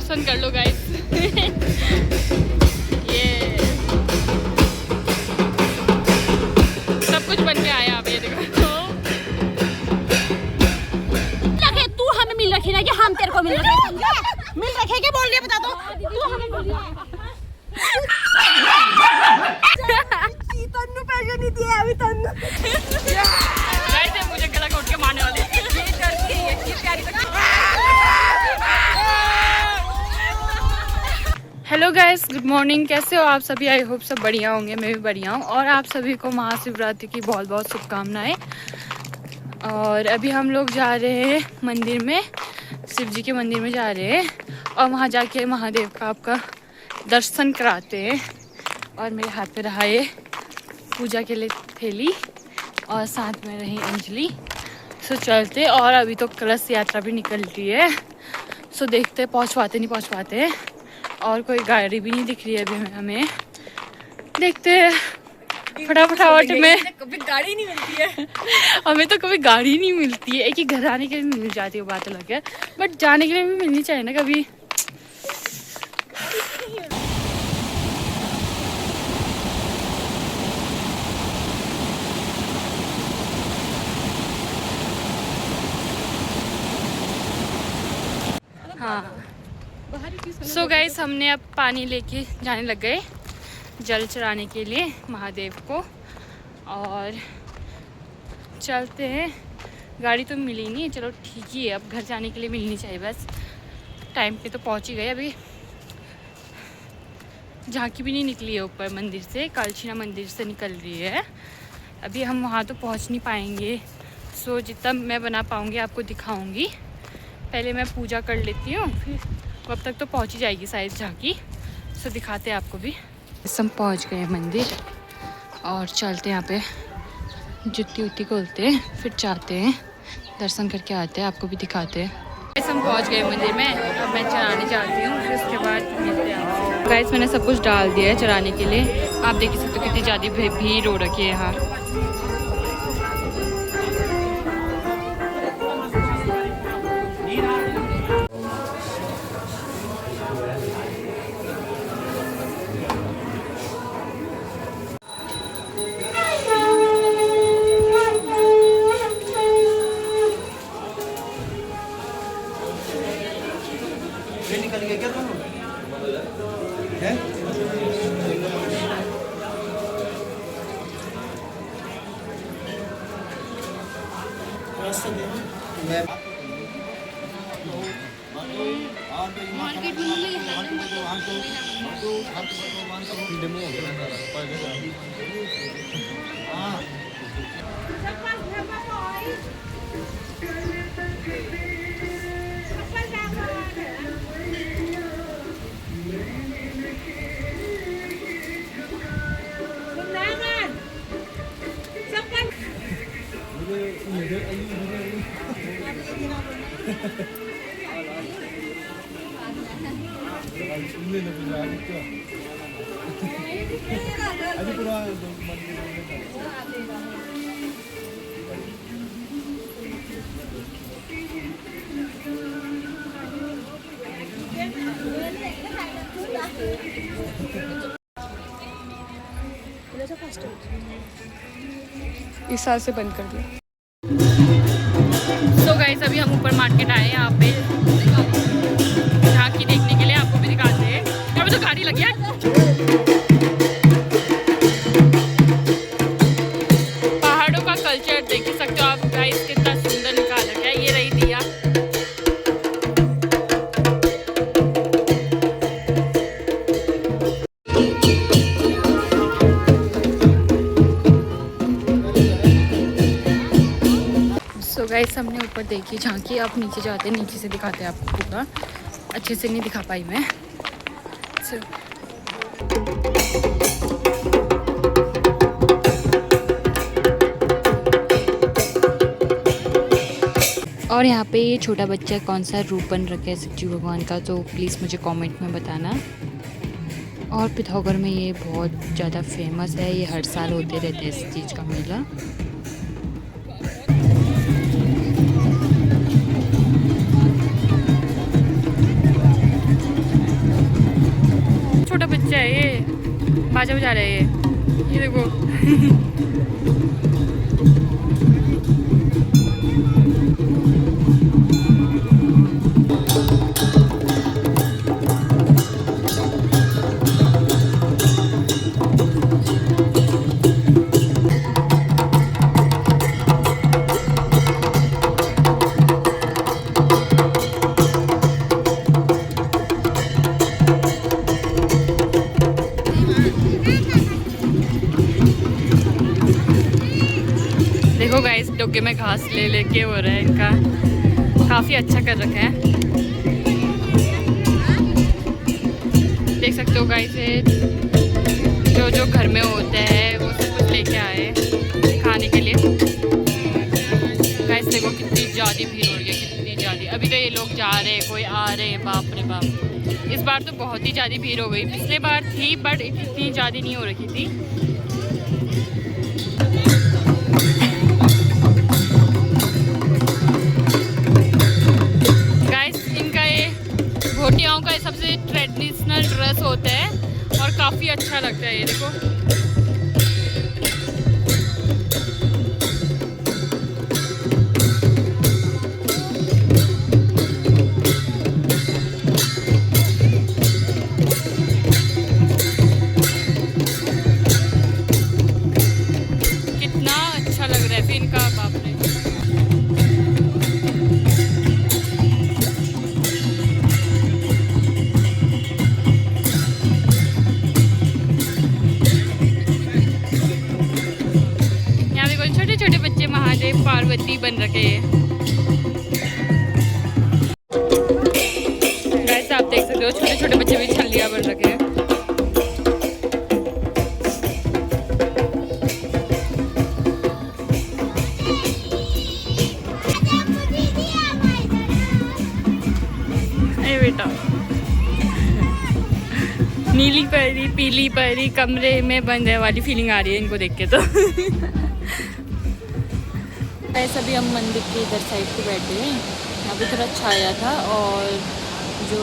दर्शन कर लो गाइस। ये सब कुछ बन के आया अब, ये देखो। तू हमें मिल रखी ना कि हम तेरे को मिल रखे, मिल रखे के बोल रही है, बता दो तू हमें बोल रही है। तन्नू पैसे नहीं दिए अभी, तन्नू गाइस मुझे गला घोट के मारने वाली है। Hello guys, good morning. कैसे हो आप सभी? आई होप सब बढ़िया होंगे। मैं भी बढ़िया हूँ और आप सभी को महाशिवरात्रि की बहुत बहुत शुभकामनाएं। और अभी हम लोग जा रहे हैं मंदिर में, शिव जी के मंदिर में जा रहे हैं और वहाँ जाके महादेव का आपका दर्शन कराते हैं। और मेरे हाथ पे रहा ये पूजा के लिए थैली और साथ में रही अंजलि। सो चलते, और अभी तो कलश यात्रा भी निकल रही है। सो देखते पहुँच पाते नहीं पहुँच पाते, और कोई गाड़ी भी नहीं दिख रही है अभी हमें। देखते हैं फटाफट में। कभी गाड़ी नहीं मिलती है हमें तो कभी गाड़ी नहीं मिलती है। एक ही घर आने के लिए मिल जाती है, बात अलग है, बट जाने के लिए भी मिलनी चाहिए ना कभी। हाँ सो गाइस, हमने अब पानी लेके जाने लग गए जल चढ़ाने के लिए महादेव को। और चलते हैं। गाड़ी तो मिली नहीं, चलो ठीक ही है, अब घर जाने के लिए मिलनी चाहिए बस। टाइम पे तो पहुंच ही गए। अभी झांकी भी नहीं निकली है ऊपर मंदिर से, कालछीना मंदिर से निकल रही है। अभी हम वहाँ तो पहुँच नहीं पाएंगे। सो जितना मैं बना पाऊँगी आपको दिखाऊँगी। पहले मैं पूजा कर लेती हूँ, फिर कब तक तो पहुँच ही जाएगी शायद झांकी। सो दिखाते हैं आपको भी। हम पहुँच गए मंदिर और चलते यहाँ पे जुत्ती उत्ती खोलते हैं, फिर जाते हैं दर्शन करके आते हैं, आपको भी दिखाते हैं। गाइस हम पहुँच गए मंदिर में, अब मैं चढ़ाने जाती हूँ, फिर उसके बाद मिलते हैं। गाइस मैंने सब कुछ डाल दिया है चढ़ाने के लिए। आप देख सकते हो कितनी ज़्यादा भीड़ हो रखी है यहाँ। निकल गया क्या तुम है? मैं इस साल से बंद कर दिया। तो गाइस अभी हम ऊपर मार्केट आए हैं, यहाँ पे झांकी देखने के लिए। आपको भी दिखाते हैं। यहाँ पे तो गाड़ी लगी है। पहाड़ों का कल्चर देख ही सकते हो आप गाइस, कितना सुंदर निकाल रखा है। ये रही दिया। सो गाइस हमने ऊपर देखी झांकी, अब नीचे जाते हैं, नीचे से दिखाते हैं आपको। पूरा अच्छे से नहीं दिखा पाई मैं। और यहाँ पे ये छोटा बच्चा कौन सा रूप बन रखा है शिव जी भगवान का, तो प्लीज़ मुझे कमेंट में बताना। और पिथौरागढ़ में ये बहुत ज़्यादा फेमस है, ये हर साल होते रहते हैं इस चीज़ का मेला। बाजा बजा रहे हैं ये देखो। देखो गाइस डोके में घास ले लेके हो रहा है इनका, काफ़ी अच्छा कर रखा है। देख सकते हो गाइस जो जो घर में होता है वो सब कुछ लेके आए खाने के लिए। गाइस देखो कितनी ज़्यादा भीड़ हो रही है, कितनी ज़्यादा। अभी तो ये लोग जा रहे हैं, कोई आ रहे हैं, बाप रे बाप। इस बार तो बहुत ही ज़्यादा भीड़ हो गई, पिछले बार थी बट इतनी ज़्यादा नहीं हो रखी थी। भोटियाओं का सबसे ट्रेडिशनल ड्रेस होता है और काफ़ी अच्छा लगता है ये देखो। कितना अच्छा लग रहा है फिर इनका, बाप रे। छोटे बच्चे महादेव पार्वती बन रखे हैं। गाइस आप देख सकते हो छोटे छोटे बच्चे भी छल्लियाँ बन रखे हैं। अरे बेटा नीली परी पीली परी कमरे में बंद है वाली फीलिंग आ रही है इनको देख के तो। ऐसा भी हम मंदिर के इधर साइड पे बैठे हैं, यहाँ पे थोड़ा छाया था और जो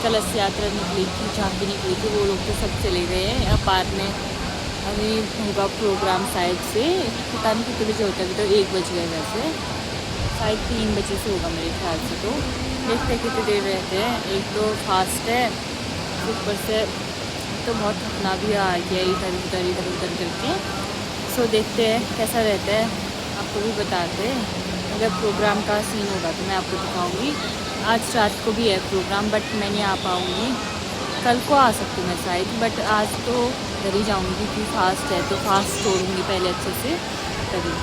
कलश यात्रा निकली थी, झांकी निकली थी, वो लोग तो सब चले गए हैं। अब पार्क में अभी होगा प्रोग्राम शायद से, पता नहीं कितने बजे होता है, अभी तो 1 बज गए वैसे, शायद 3 बजे से होगा मेरे ख्याल से। तो देखते कितनी देर रहते हैं। एक तो फास्ट है, ऊपर से तो बहुत थकना भी आ गया इधर उधर करके। सो देखते हैं कैसा रहता है, आपको भी बताते हैं। अगर प्रोग्राम का सीन होगा तो मैं आपको दिखाऊंगी। आज रात को भी है प्रोग्राम बट मैं नहीं आ पाऊँगी, कल को आ सकती हूँ मैं शायद, बट आज तो घर ही जाऊँगी क्योंकि फास्ट है तो फास्ट छोड़ूँगी पहले अच्छे से तभी।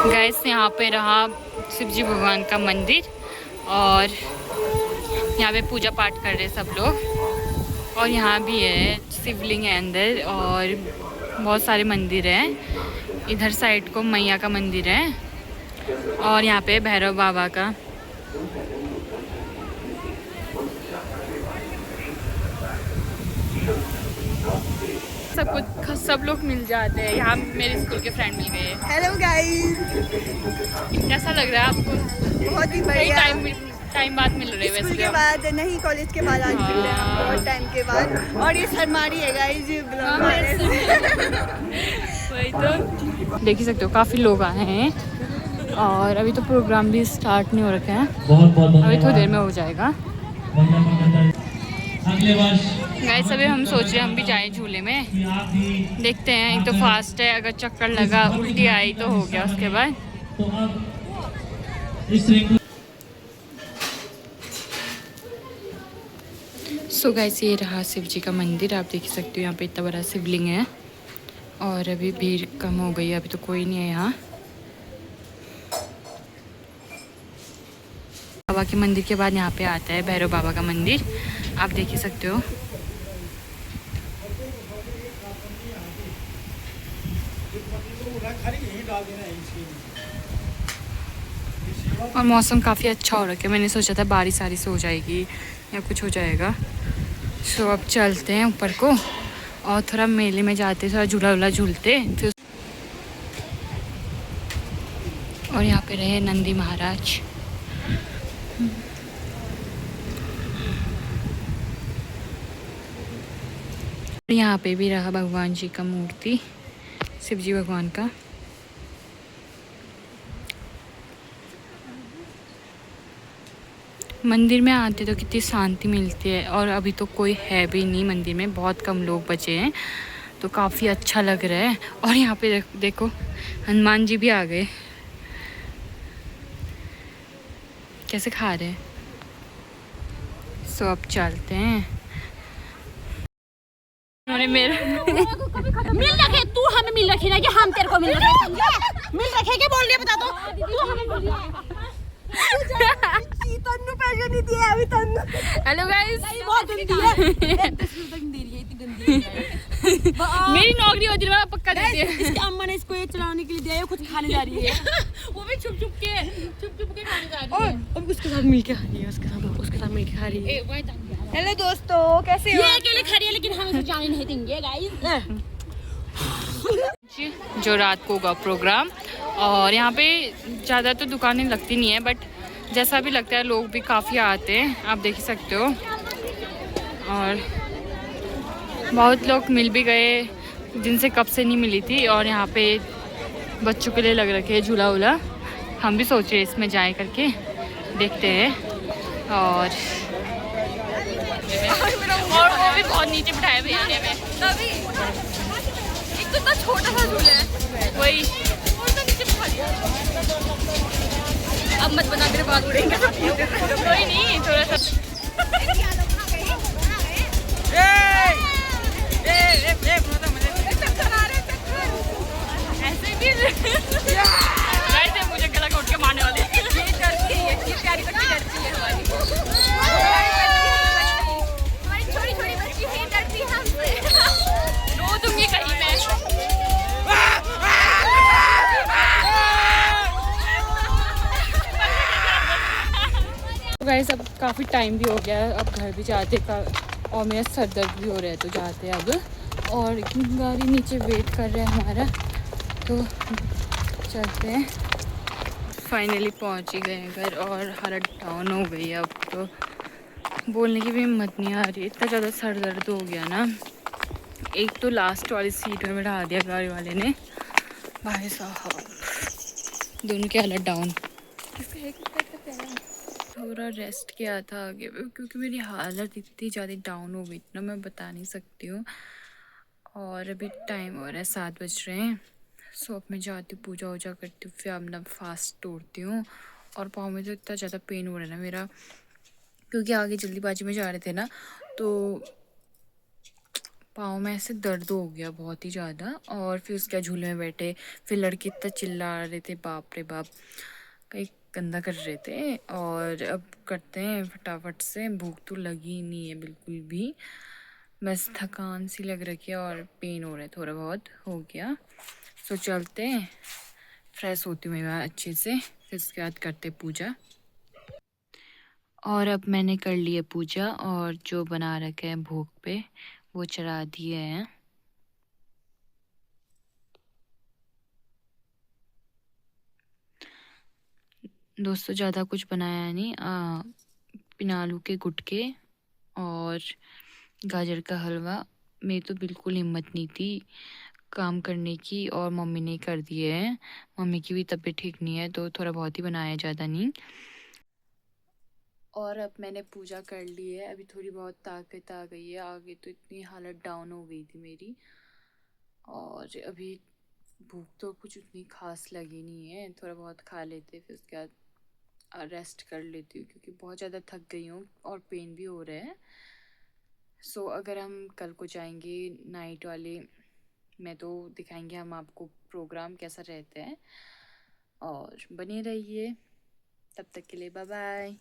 गाइस यहाँ पे रहा शिवजी भगवान का मंदिर और यहाँ पे पूजा पाठ कर रहे सब लोग। और यहाँ भी है शिवलिंग है अंदर और बहुत सारे मंदिर हैं। इधर साइड को मैया का मंदिर है और यहाँ पे भैरव बाबा का। सब लोग मिल जाते हैं यहाँ। मेरे स्कूल के फ्रेंड मिल गए। हेलो गाइस, कैसा लग रहा है आपको? बहुत ही बढ़िया। टाइम बाद मिल रहे हैं स्कूल के बाद नहीं, कॉलेज के बाद आज मिल रहे हैं बहुत टाइम के बाद। और ये सरमारी है गाइस, ये ब्लॉग वही तो देख ही सकते हो, काफ़ी लोग आए हैं और अभी तो प्रोग्राम भी स्टार्ट नहीं हो रखे हैं, अभी थोड़ी देर में हो जाएगा। अगले वर्ष गाइस अभी हम सोच रहे हैं हम भी जाएं झूले में, देखते हैं। एक तो फास्ट है, अगर चक्कर लगा उल्टी आई तो हो गया उसके बाद। तो अब इस सो गाइस ये रहा शिव जी का मंदिर, आप देख सकते हो यहाँ पे इतना बड़ा शिवलिंग है और अभी भीड़ कम हो गई है, अभी तो कोई नहीं है यहाँ। बाबा के मंदिर के बाद यहाँ पे आता है भैरव बाबा का मंदिर, आप देख ही सकते हो। और मौसम काफ़ी अच्छा हो रखा है, मैंने सोचा था बारिश वारिश हो जाएगी या कुछ हो जाएगा। सो अब चलते हैं ऊपर को और थोड़ा मेले में जाते, थोड़ा झूला वूला झूलते फिर। और यहाँ पे रहे नंदी महाराज। यहाँ पे भी रहा भगवान जी का मूर्ति, शिव जी भगवान का। मंदिर में आते तो कितनी शांति मिलती है, और अभी तो कोई है भी नहीं मंदिर में, बहुत कम लोग बचे हैं, तो काफ़ी अच्छा लग रहा है। और यहाँ पे देखो हनुमान जी भी आ गए, कैसे खा रहे हैं। सो अब चलते हैं। उन्होंने मेरा मिल रखे, तू हमें मिल रखी ना कि हम तेरे को मिल रखे, समझे? मिल रखे के बोल रही है बता दो, तू हमें बोल रही है। तन्नू पैसे नहीं दिए अभी तन्नू। हेलो गाइस, बहुत गंदी है, मेरी नौकरी होती है, मैं पक्का देती है। इसकी अम्मा ने इसको ये चलाने के लिए दिया है, खुद खाने जा रही है। वो भी छुप छुप के खाने जा रही है। अब उसके साथ मिलके खा रही है, उसके साथ मिलके खा रही है। हेलो दोस्तों, कैसे हो? ये अकेले खा रही है, लेकिन हम इसे जाने नहीं देंगे गाइस। जो रात को होगा प्रोग्राम, और यहाँ पे ज़्यादा तो दुकानें लगती नहीं है, बट जैसा भी लगता है लोग भी काफ़ी आते हैं, आप देख ही सकते हो। और बहुत लोग मिल भी गए जिनसे कब से नहीं मिली थी। और यहाँ पे बच्चों के लिए लग रखे है झूला वूला, हम भी सोच रहे इसमें जाए करके देखते हैं। और वो भी बहुत नीचे बिठाए भैया ने हमें, तभी एक तो इतना छोटा सा झूला है, वही और तो नीचे बिठा दिया। अब मत बना, तेरे बाल उड़ेंगे। कोई नहीं, थोड़ा सा ऐसे भी वैसे मुझे गला घोट के मारने वाले। छोटी छोटी बच्ची है, डरती है हमसे। रो दूंगी कहीं मैं। गाइस अब काफ़ी टाइम भी हो गया है, अब घर भी जाते का, और मेरा सर दर्द भी हो रहा है, तो जाते हैं अब। और गाड़ी नीचे वेट कर रहा है हमारा, तो चलते हैं। फाइनली पहुंच ही गए हैं घर, और हालत डाउन हो गई है। अब तो बोलने की भी हिम्मत नहीं आ रही, इतना ज़्यादा सर दर्द हो गया ना। एक तो लास्ट वाली सीट में बैठा दिया गाड़ी वाले ने, भाई साहब दोनों की हालत डाउन। थोड़ा रेस्ट किया था आगे, क्योंकि मेरी हालत इतनी ज़्यादा डाउन हो गई थी ना, मैं बता नहीं सकती हूँ। और अभी टाइम हो रहा है, 7 बज रहे हैं। सो अब मैं जाती हूँ, पूजा वूजा करती हूँ, फिर अपना फास्ट तोड़ती हूँ। और पाँव में तो इतना ज़्यादा पेन हो रहा है ना मेरा, क्योंकि आगे जल्दीबाजी में जा रहे थे ना, तो पाँव में ऐसे दर्द हो गया बहुत ही ज़्यादा। और फिर उसके झूले में बैठे, फिर लड़के इतना चिल्ला रहे थे, बाप रे बाप, कहीं गंदा कर रहे थे। और अब करते हैं फटाफट से, भूख तो लगी नहीं है बिल्कुल भी, बस थकान सी लग रही है और पेन हो रहा है, थोड़ा बहुत हो गया। सो चलते हैं, फ्रेश होती हूँ मैं अच्छे से, फिर उसके बाद करते पूजा। और अब मैंने कर ली है पूजा, और जो बना रखे हैं भोग पे वो चढ़ा दिए हैं। दोस्तों ज़्यादा कुछ बनाया नहीं, पिनालू के गुटके और गाजर का हलवा। मेरी तो बिल्कुल हिम्मत नहीं थी काम करने की, और मम्मी ने कर दिए हैं। मम्मी की भी तबीयत ठीक नहीं है, तो थोड़ा बहुत ही बनाया, ज़्यादा नहीं। और अब मैंने पूजा कर ली है, अभी थोड़ी बहुत ताकत आ गई है, आगे तो इतनी हालत डाउन हो गई थी मेरी। और अभी भूख तो कुछ उतनी खास लगी नहीं है, थोड़ा बहुत खा लेते, फिर उसके बाद रेस्ट कर लेती हूँ, क्योंकि बहुत ज़्यादा थक गई हूँ और पेन भी हो रहा है। सो अगर हम कल को जाएंगे नाइट वाले में, तो दिखाएंगे हम आपको प्रोग्राम कैसा रहता है। और बने रहिए, तब तक के लिए बाय बाय।